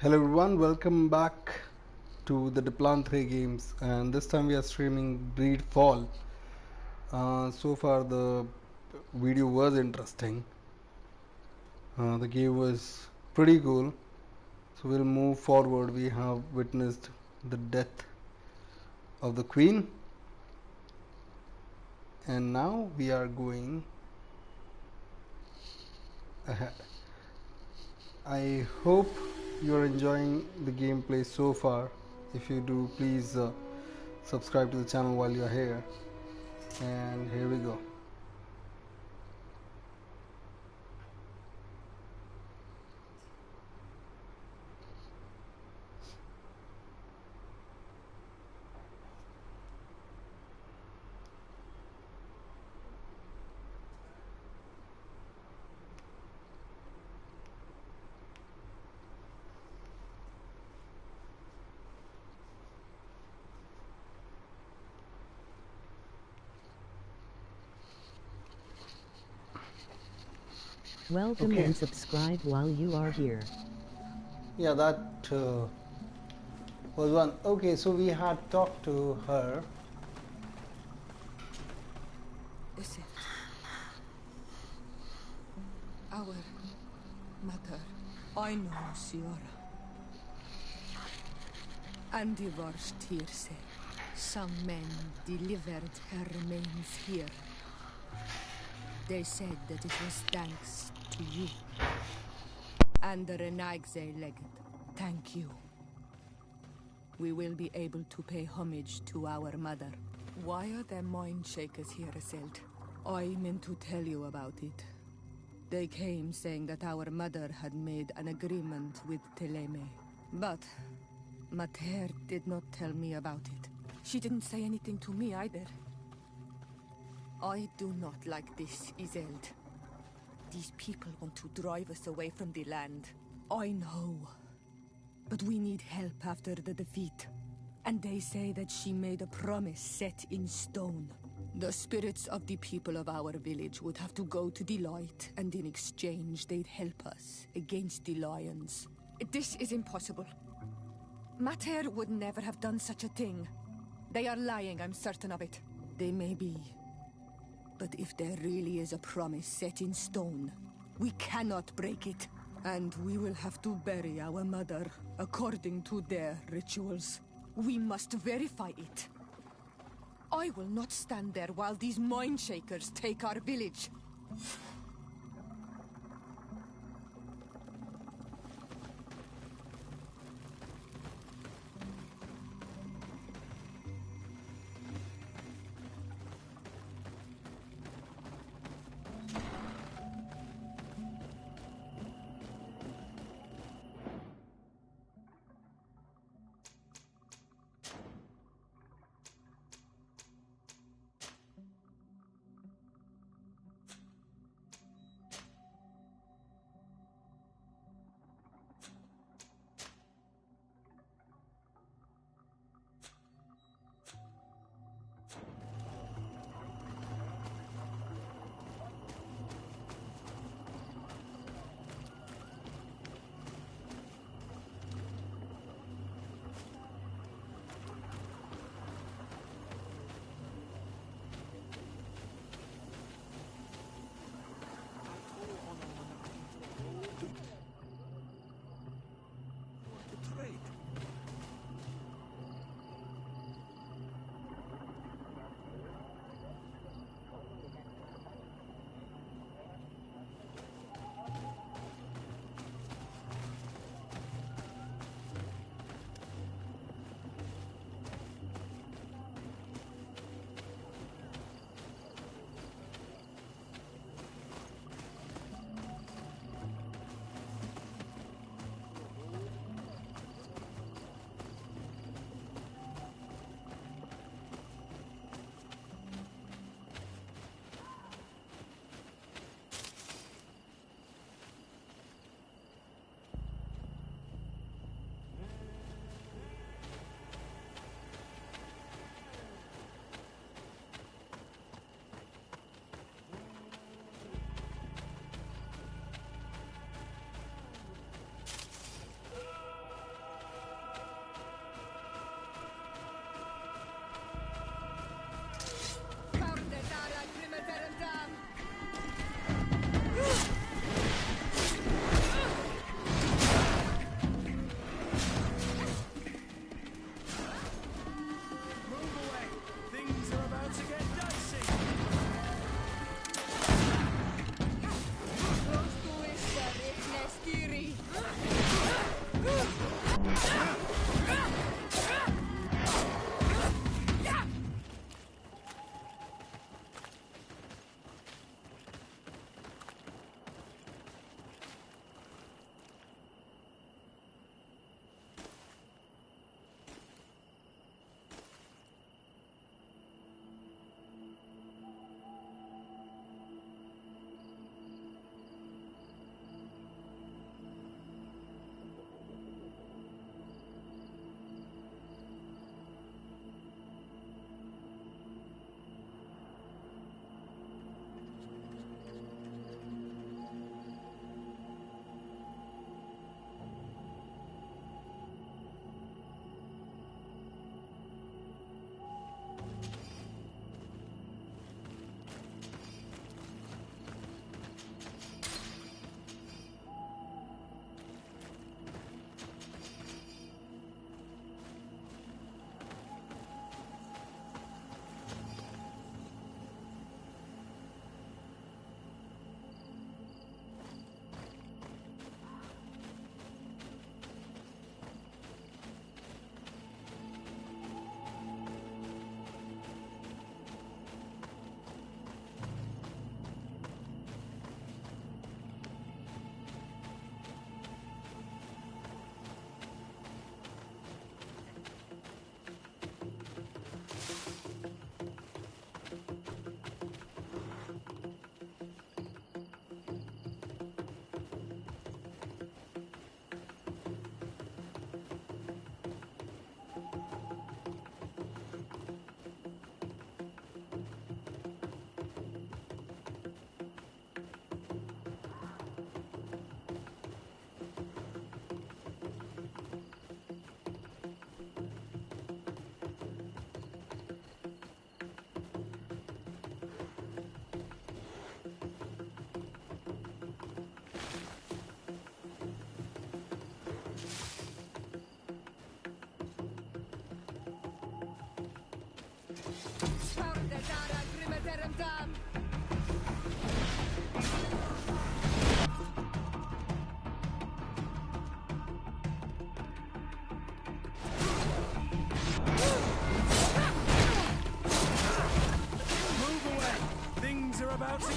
Hello everyone, welcome back to the Deplan 3 games, and this time we are streaming Greedfall. So far the video was interesting. The game was pretty cool. So we'll move forward. We have witnessed the death of the queen, and now we are going ahead. I hope you're enjoying the gameplay so far. If you do, please subscribe to the channel while you're here. And here we go. Welcome Okay. and subscribe while you are here. Yeah, that was one. Okay, so we had talked to her. Is it our mother? I know, Siora. And the worst here say some men delivered her remains here. They said that it was thanks to you. And the Renagze legend. Thank you. We will be able to pay homage to our mother. Why are there mind shakers here, Iselt? I meant to tell you about it. They came saying that our mother had made an agreement with Teleme. But Mater did not tell me about it. She didn't say anything to me either. I do not like this, Iselt. These people want to drive us away from the land. I know. But we need help after the defeat. And they say that she made a promise set in stone. The spirits of the people of our village would have to go to the light, and in exchange they'd help us against the lions. This is impossible. Mater would never have done such a thing. They are lying, I'm certain of it. They may be. But if there really is a promise set in stone, we cannot break it. And we will have to bury our mother according to their rituals. We must verify it. I will not stand there while these mind shakers take our village. Spardedara grimeterem dam. Move away! Things are about to...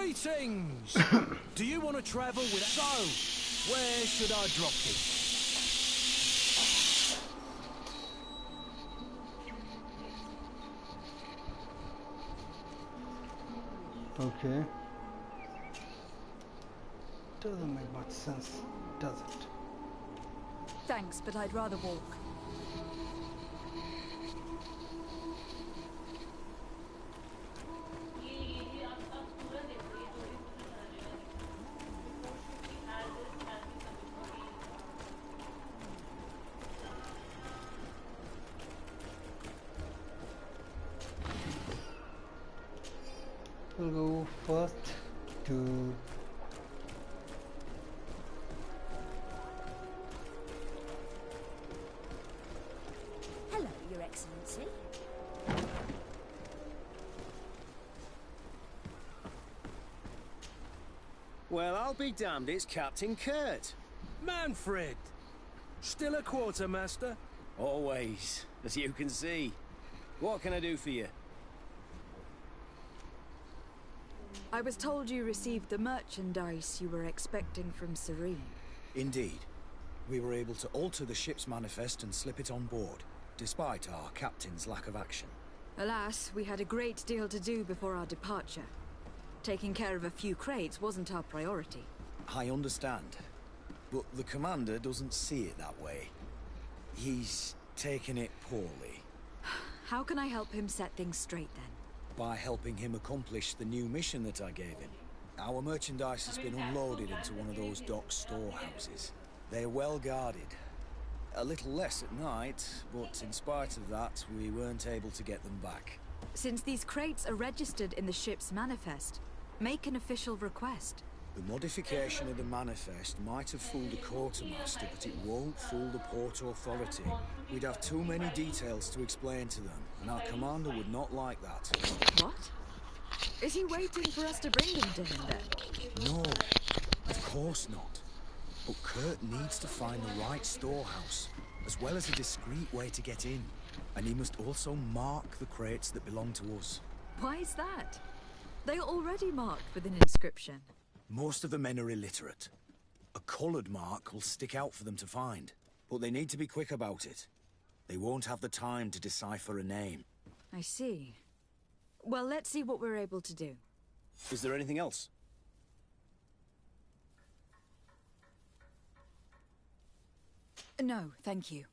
Greetings! Do you want to travel with... So, where should I drop you? Okay. Doesn't make much sense, does it? Thanks, but I'd rather walk. We'll go first to Hello, Your Excellency. Well, I'll be damned, it's Captain Kurt. Manfred! Still a quartermaster? Always, as you can see. What can I do for you? I was told you received the merchandise you were expecting from Serene. Indeed. We were able to alter the ship's manifest and slip it on board, despite our captain's lack of action. Alas, we had a great deal to do before our departure. Taking care of a few crates wasn't our priority. I understand, but the commander doesn't see it that way. He's taken it poorly. How can I help him set things straight then? By helping him accomplish the new mission that I gave him. Our merchandise has been unloaded into one of those dock storehouses. They're well guarded. A little less at night, but in spite of that, we weren't able to get them back. Since these crates are registered in the ship's manifest, make an official request. The modification of the manifest might have fooled the quartermaster, but it won't fool the Port Authority. We'd have too many details to explain to them, and our commander would not like that. What? Is he waiting for us to bring them to him then? No, of course not. But Kurt needs to find the right storehouse, as well as a discreet way to get in. And he must also mark the crates that belong to us. Why is that? They are already marked with an inscription. Most of the men are illiterate. A coloured mark will stick out for them to find, but they need to be quick about it. They won't have the time to decipher a name. I see. Well, let's see what we're able to do. Is there anything else? No, thank you.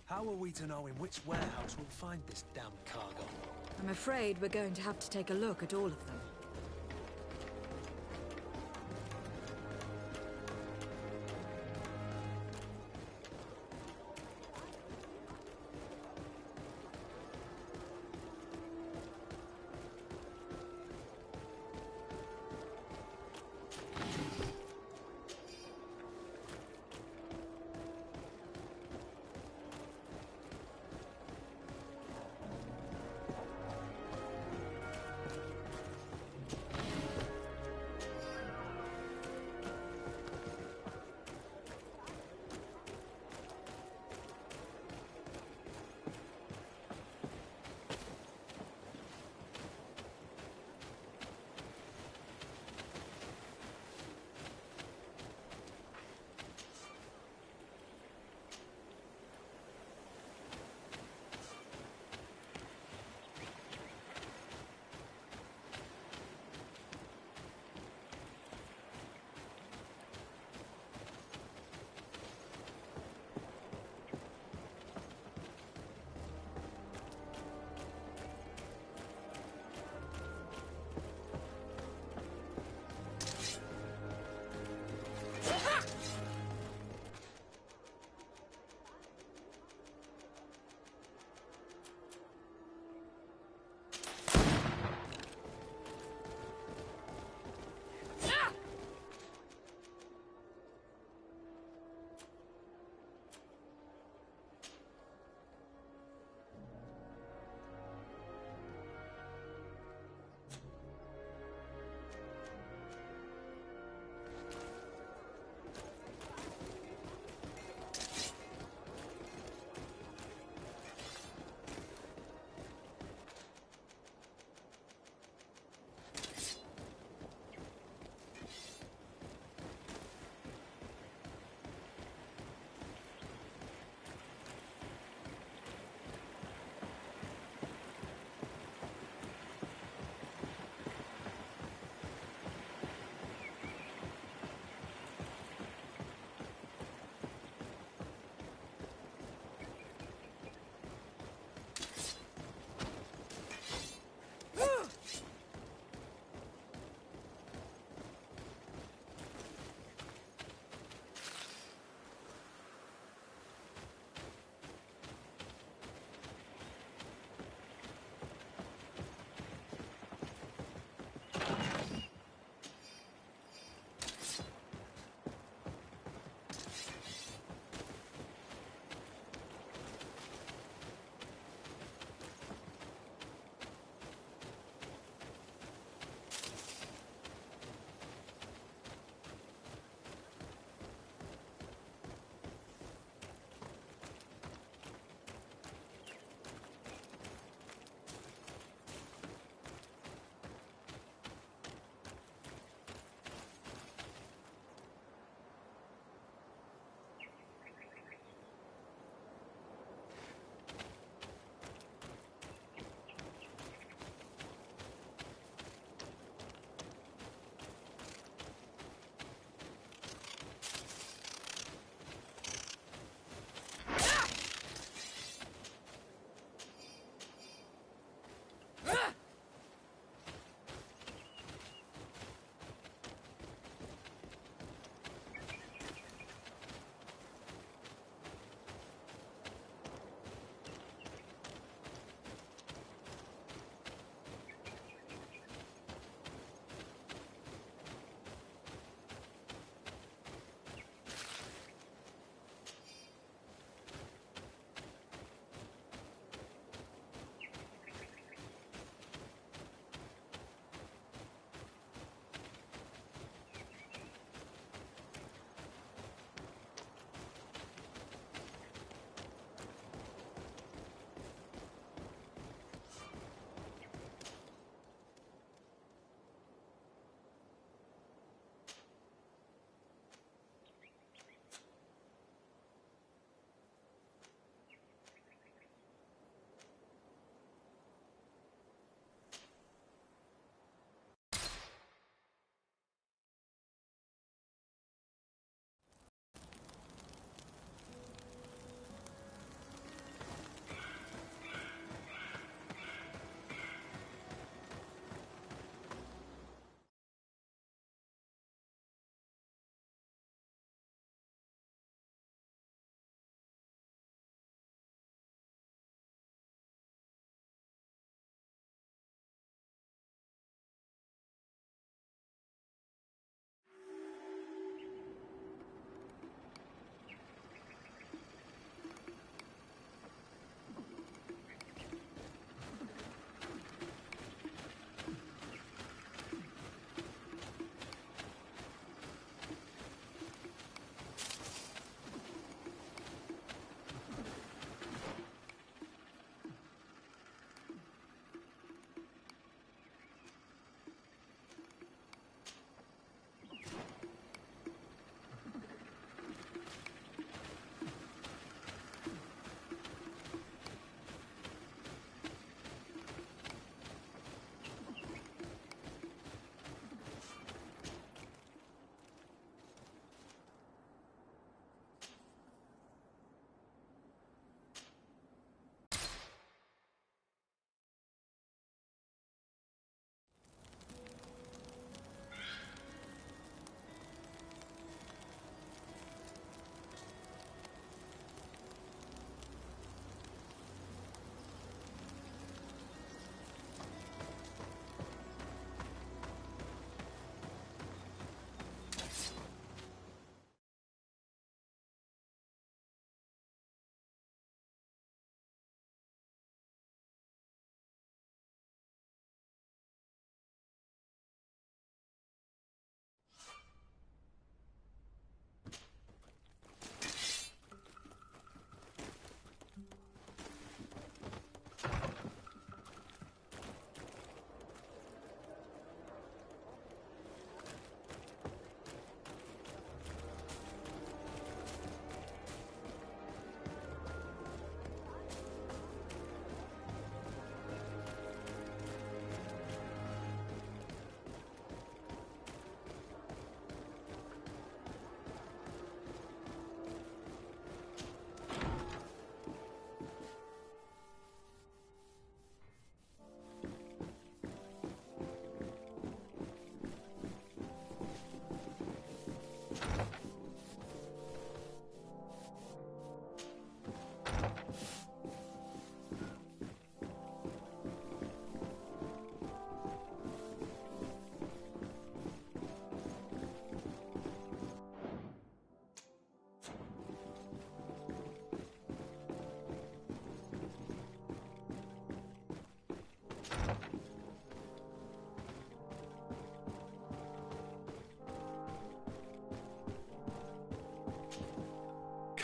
How are we to know in which warehouse we'll find this damn cargo? I'm afraid we're going to have to take a look at all of them.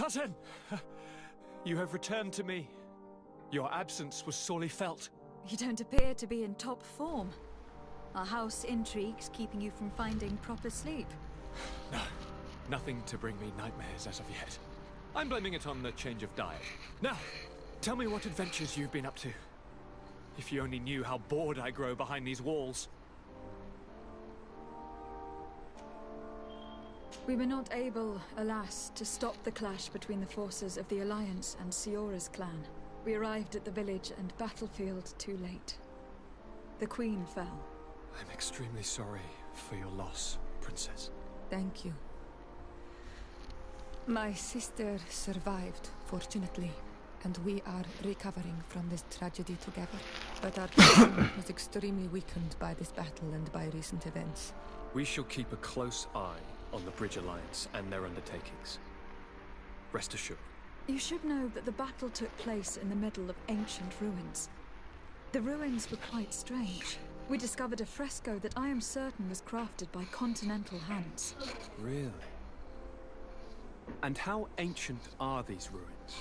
Cousin! You have returned to me. Your absence was sorely felt. You don't appear to be in top form. Are house intrigues keeping you from finding proper sleep? No, nothing to bring me nightmares as of yet. I'm blaming it on the change of diet. Now, tell me what adventures you've been up to. If you only knew how bored I grow behind these walls. We were not able, alas, to stop the clash between the forces of the Alliance and Siora's clan. We arrived at the village and battlefield too late. The Queen fell. I'm extremely sorry for your loss, Princess. Thank you. My sister survived, fortunately, and we are recovering from this tragedy together. But our kingdom was extremely weakened by this battle and by recent events. We shall keep a close eye on the Bridge Alliance and their undertakings. Rest assured. You should know that the battle took place in the middle of ancient ruins. The ruins were quite strange. We discovered a fresco that I am certain was crafted by continental hands. Really? And how ancient are these ruins?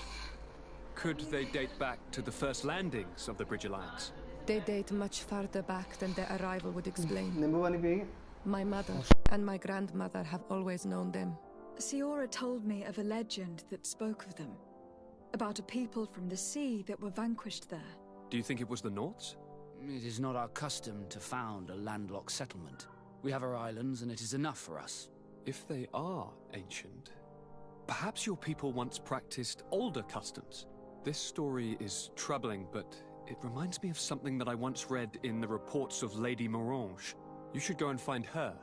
Could they date back to the first landings of the Bridge Alliance? They date much farther back than their arrival would explain. My mother and my grandmother have always known them. Siora told me of a legend that spoke of them. About a people from the sea that were vanquished there. Do you think it was the Nords? It is not our custom to found a landlocked settlement. We have our islands, and it is enough for us. If they are ancient, perhaps your people once practiced older customs. This story is troubling, but it reminds me of something that I once read in the reports of Lady Morange. You should go and find her.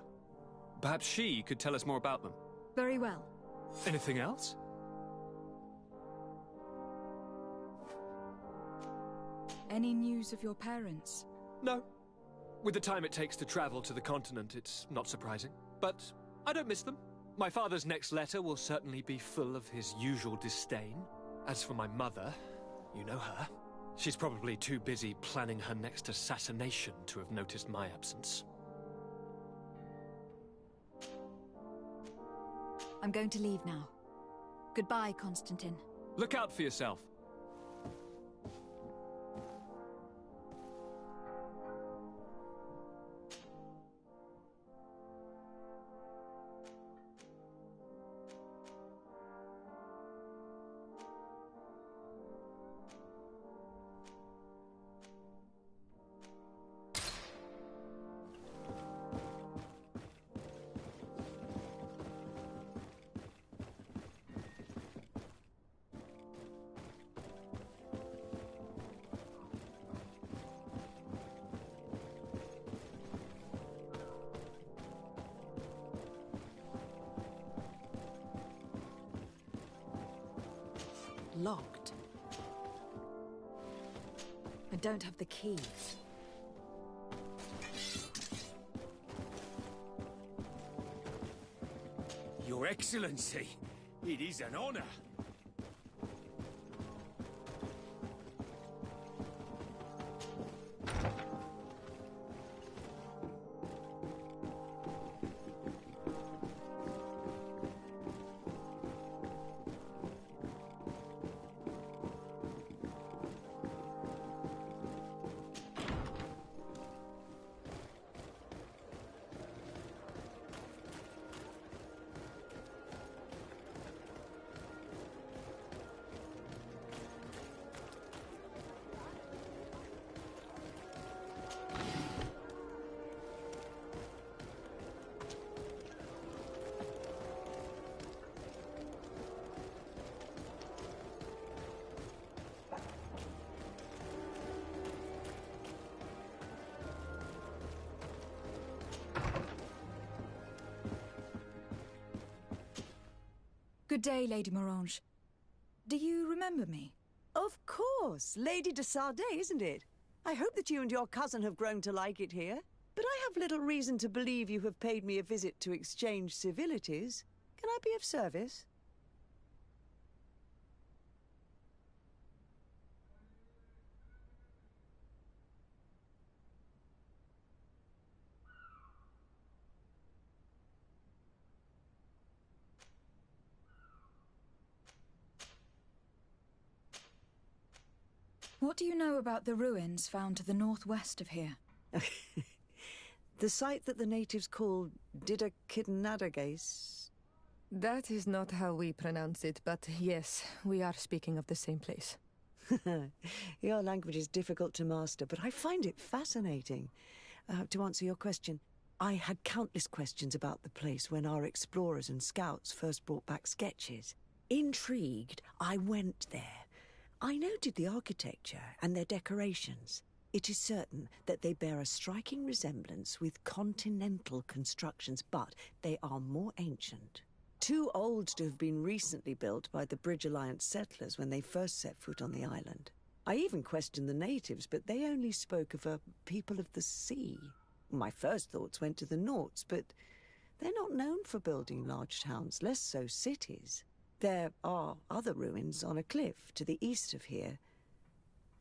Perhaps she could tell us more about them. Very well. Anything else? Any news of your parents? No. With the time it takes to travel to the continent, it's not surprising. But I don't miss them. My father's next letter will certainly be full of his usual disdain. As for my mother, you know her. She's probably too busy planning her next assassination to have noticed my absence. I'm going to leave now. Goodbye, Constantine. Look out for yourself. Locked. I don't have the key. Your Excellency, it is an honor. Good day, Lady Morange. Do you remember me? Of course. Lady de Sardet, isn't it? I hope that you and your cousin have grown to like it here. But I have little reason to believe you have paid me a visit to exchange civilities. Can I be of service? What do you know about the ruins found to the northwest of here? The site that the natives call Didakidnadagase. That is not how we pronounce it, but yes, we are speaking of the same place. Your language is difficult to master, but I find it fascinating. To answer your question, I had countless questions about the place when our explorers and scouts first brought back sketches. Intrigued, I went there. I noted the architecture and their decorations. It is certain that they bear a striking resemblance with continental constructions, but they are more ancient. Too old to have been recently built by the Bridge Alliance settlers when they first set foot on the island. I even questioned the natives, but they only spoke of a people of the sea. My first thoughts went to the Nauts, but they're not known for building large towns, less so cities. There are other ruins on a cliff to the east of here.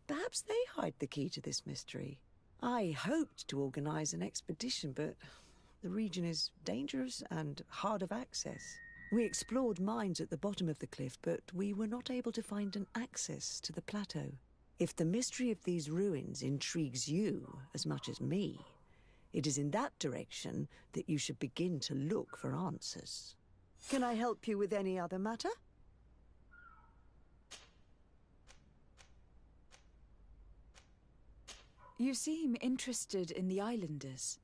Perhaps they hide the key to this mystery. I hoped to organize an expedition, but the region is dangerous and hard of access. We explored mines at the bottom of the cliff, but we were not able to find an access to the plateau. If the mystery of these ruins intrigues you as much as me, it is in that direction that you should begin to look for answers. Can I help you with any other matter? You seem interested in the islanders.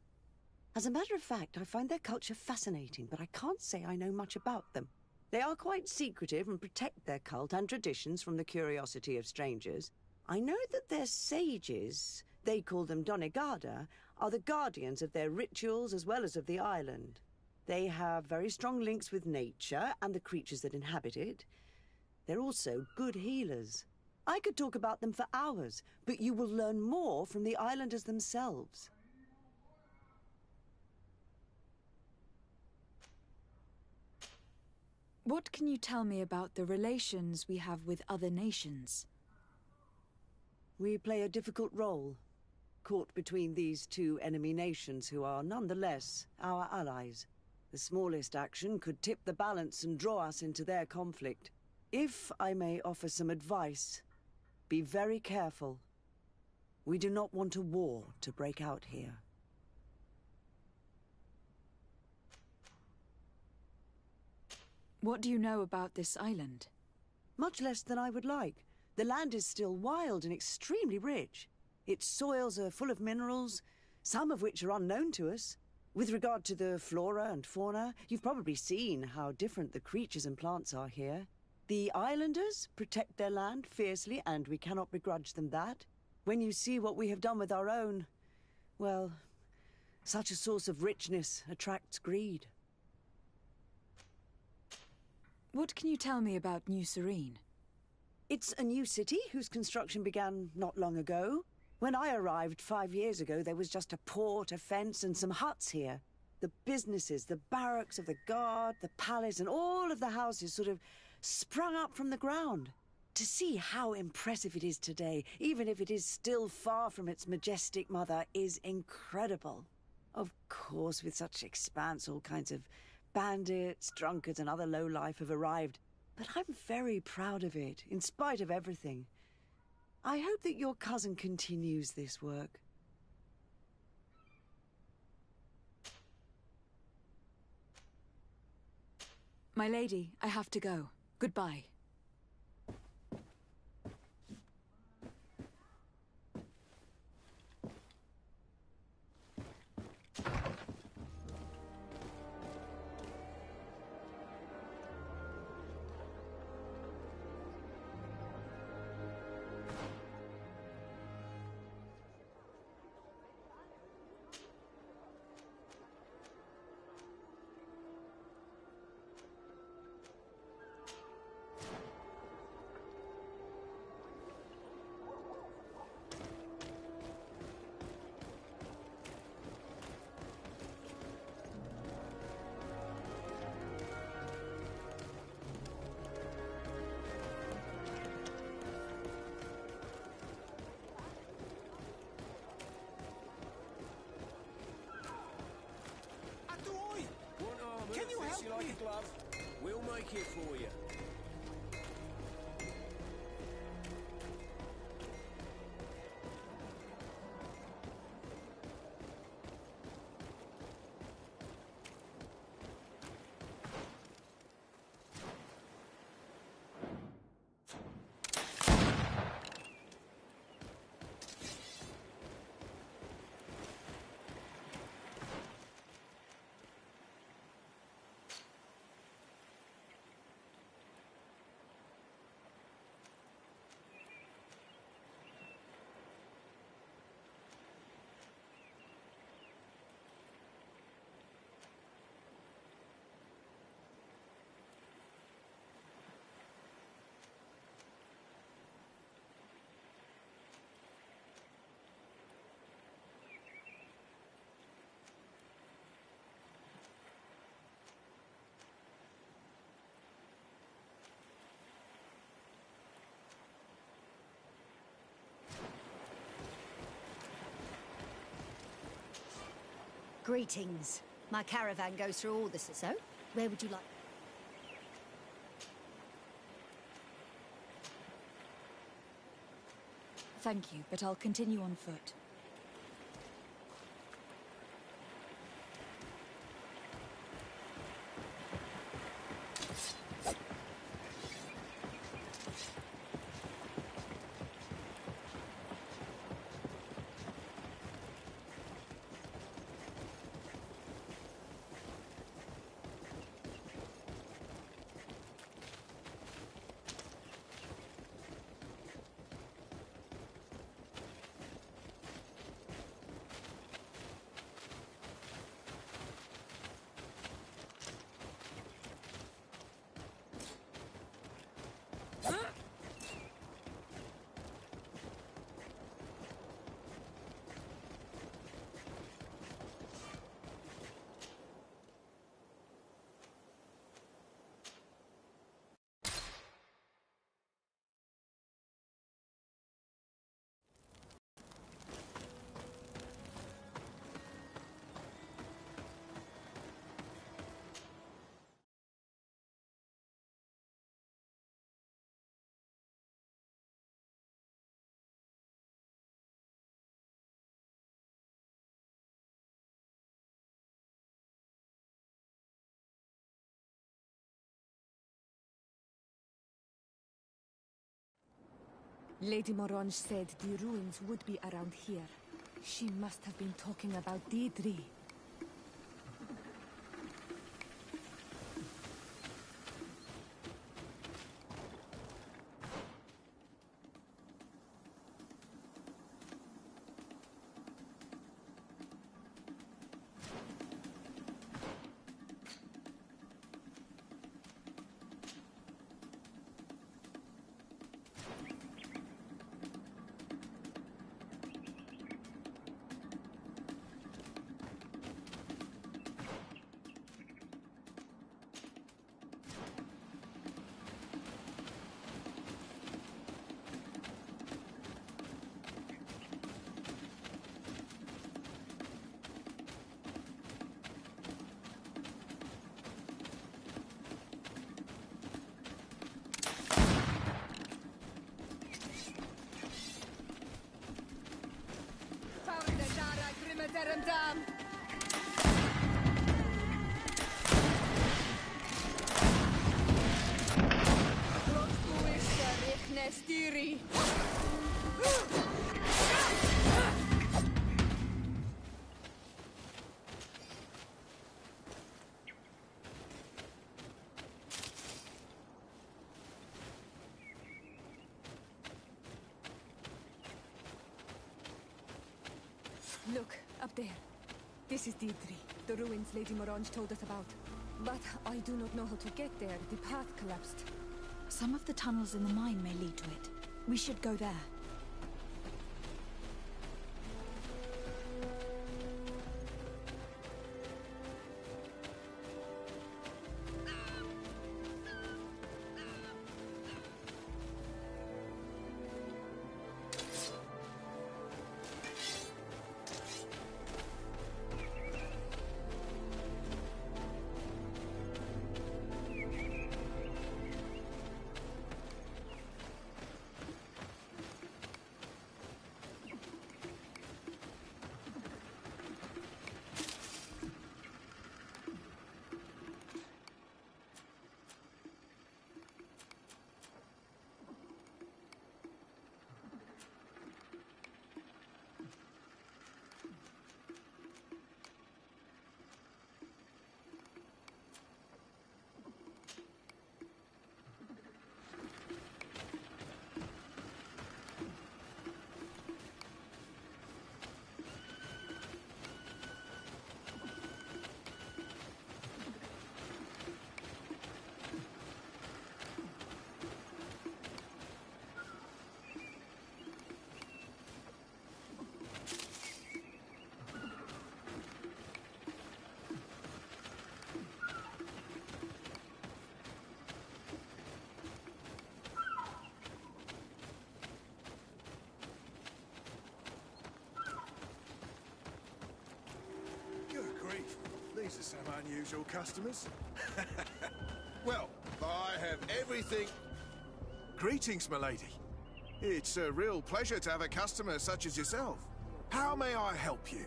As a matter of fact, I find their culture fascinating, but I can't say I know much about them. They are quite secretive and protect their cult and traditions from the curiosity of strangers. I know that their sages, they call them Donegada, are the guardians of their rituals as well as of the island. They have very strong links with nature and the creatures that inhabit it. They're also good healers. I could talk about them for hours, but you will learn more from the islanders themselves. What can you tell me about the relations we have with other nations? We play a difficult role, caught between these two enemy nations who are nonetheless our allies. The smallest action could tip the balance and draw us into their conflict. If I may offer some advice, be very careful. We do not want a war to break out here. What do you know about this island? Much less than I would like. The land is still wild and extremely rich. Its soils are full of minerals, some of which are unknown to us. With regard to the flora and fauna, you've probably seen how different the creatures and plants are here. The islanders protect their land fiercely, and we cannot begrudge them that. When you see what we have done with our own, well, such a source of richness attracts greed. What can you tell me about New Serene? It's a new city whose construction began not long ago. When I arrived 5 years ago, there was just a port, a fence, and some huts here. The businesses, the barracks of the guard, the palace, and all of the houses sort of sprung up from the ground. To see how impressive it is today, even if it is still far from its majestic mother, is incredible. Of course, with such expanse, all kinds of bandits, drunkards, and other lowlife have arrived. But I'm very proud of it, in spite of everything. I hope that your cousin continues this work. My lady, I have to go. Goodbye. Can you help me? Like a glove? We'll make it for you. Greetings. My caravan goes through all this, so where would you like? Thank you, but I'll continue on foot. Lady Morange said the ruins would be around here. She must have been talking about Deirdre. Look, up there. This is Deirdre, the ruins Lady Morange told us about. But I do not know how to get there. The path collapsed. Some of the tunnels in the mine may lead to it. We should go there. These are some unusual customers. Well, I have everything... Greetings, milady. It's a real pleasure to have a customer such as yourself. How may I help you?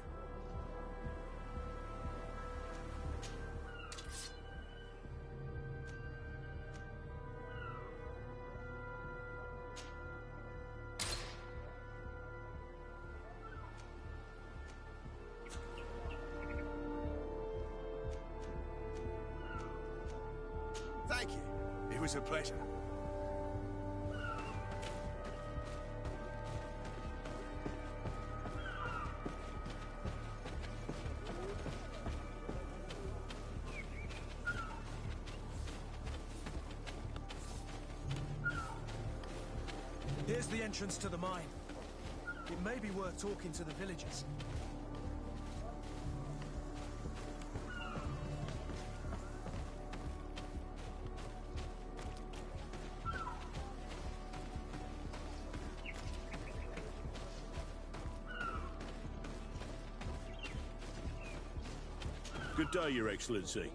Thank you. It was a pleasure. Here's the entrance to the mine. It may be worth talking to the villagers. Good day, Your Excellency.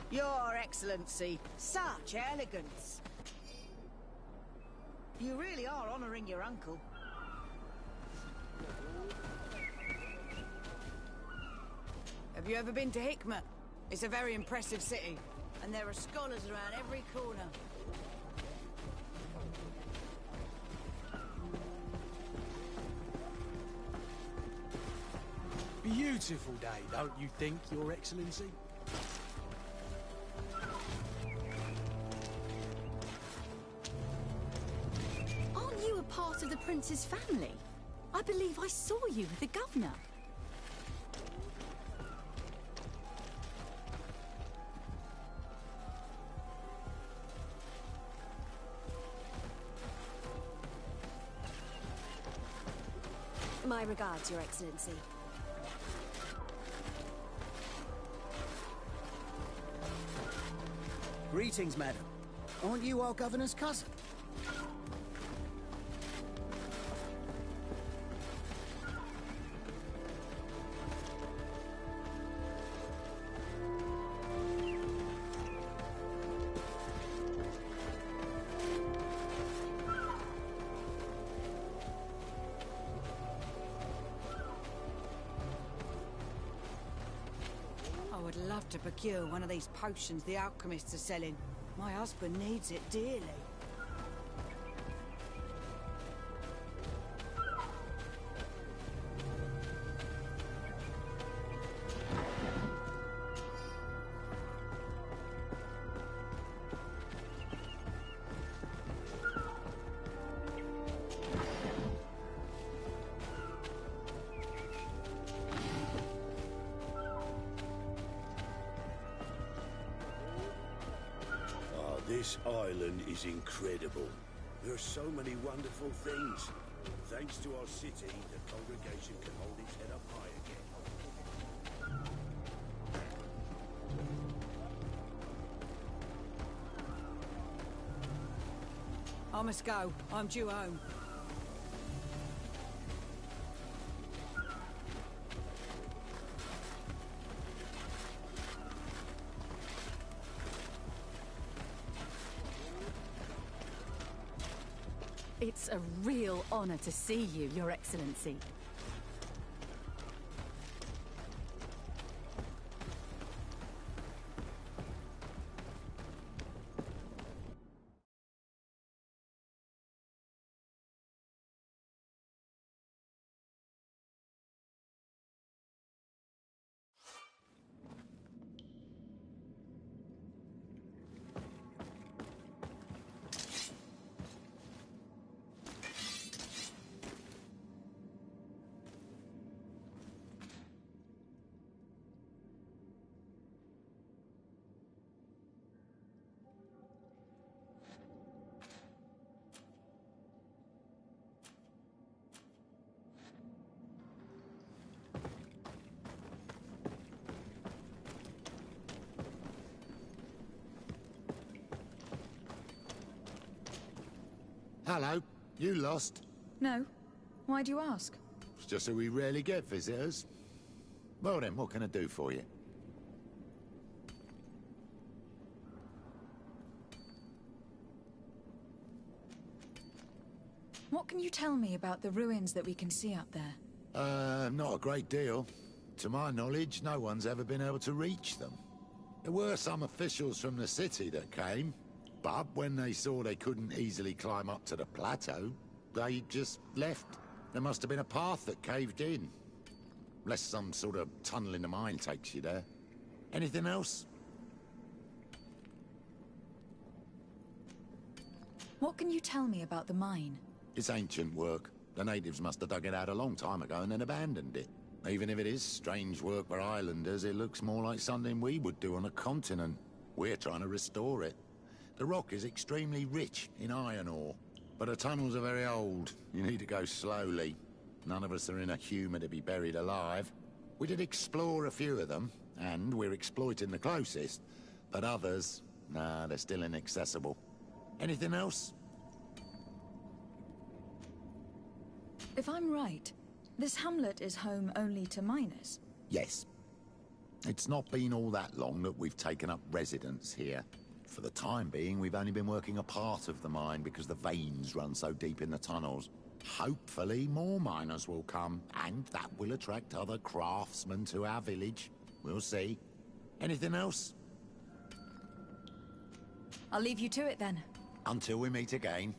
Your Excellency, such elegance. You really are honouring your uncle. Have you ever been to Hikmet? It's a very impressive city, and there are scholars around every corner. Beautiful day, don't you think, Your Excellency? Aren't you a part of the Prince's family? I believe I saw you with the governor. My regards, Your Excellency. Greetings, madam. Aren't you our governor's cousin? I would love to procure one of these potions the alchemists are selling. My husband needs it dearly. This island is incredible. There are so many wonderful things. Thanks to our city, the congregation can hold its head up high again. I must go. I'm due home. It's a real honor to see you, Your Excellency. Hello. You lost? No. Why do you ask? It's just that we rarely get visitors. Well then, what can I do for you? What can you tell me about the ruins that we can see up there? Not a great deal. To my knowledge, no one's ever been able to reach them. There were some officials from the city that came, but when they saw they couldn't easily climb up to the plateau, they just left. There must have been a path that caved in. Unless some sort of tunnel in the mine takes you there. Anything else? What can you tell me about the mine? It's ancient work. The natives must have dug it out a long time ago and then abandoned it. Even if it is strange work for islanders, it looks more like something we would do on a continent. We're trying to restore it. The rock is extremely rich in iron ore, but the tunnels are very old. You need to go slowly. None of us are in a humour to be buried alive. We did explore a few of them, and we're exploiting the closest. But others, nah, they're still inaccessible. Anything else? If I'm right, this hamlet is home only to miners. Yes. It's not been all that long that we've taken up residence here. For the time being, we've only been working a part of the mine because the veins run so deep in the tunnels. Hopefully, more miners will come, and that will attract other craftsmen to our village. We'll see. Anything else? I'll leave you to it then. Until we meet again.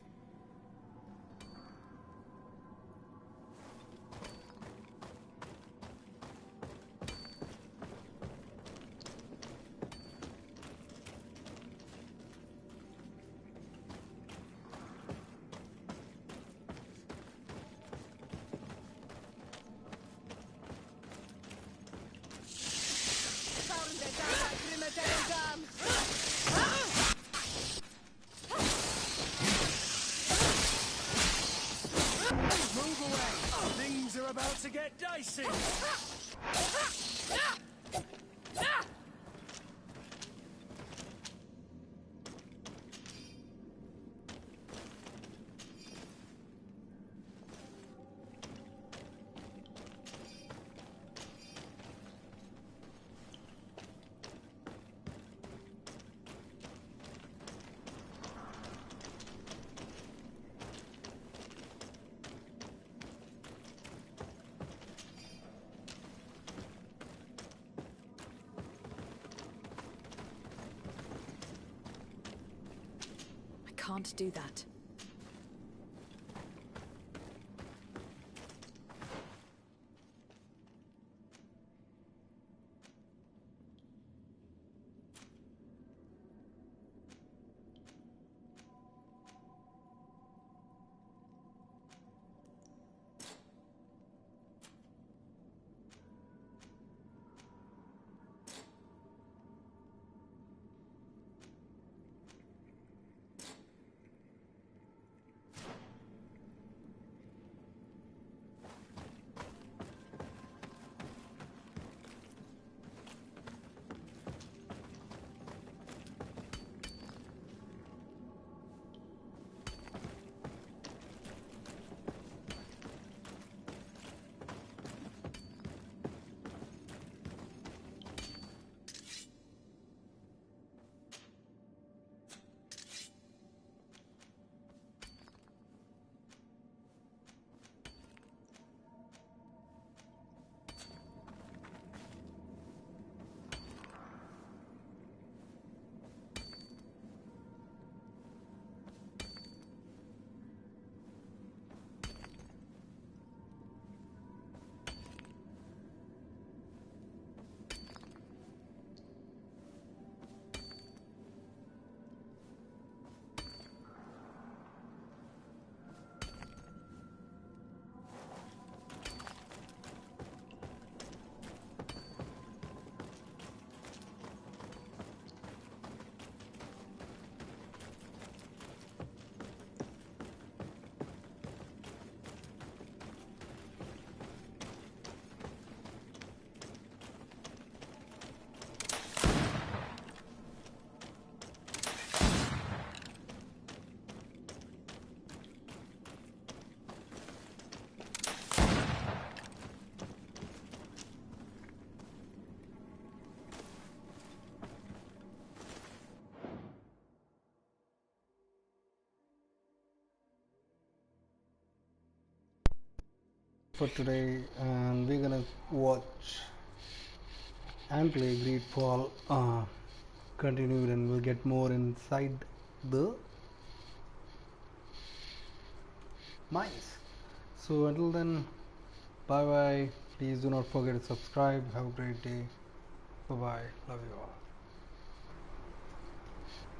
Move away! Things are about to get dicey! Can't do that. for today, and we're gonna watch and play Greedfall continued, and we'll get more inside the mines. So until then, bye bye. Please do not forget to subscribe. Have a great day. Bye bye. Love you all.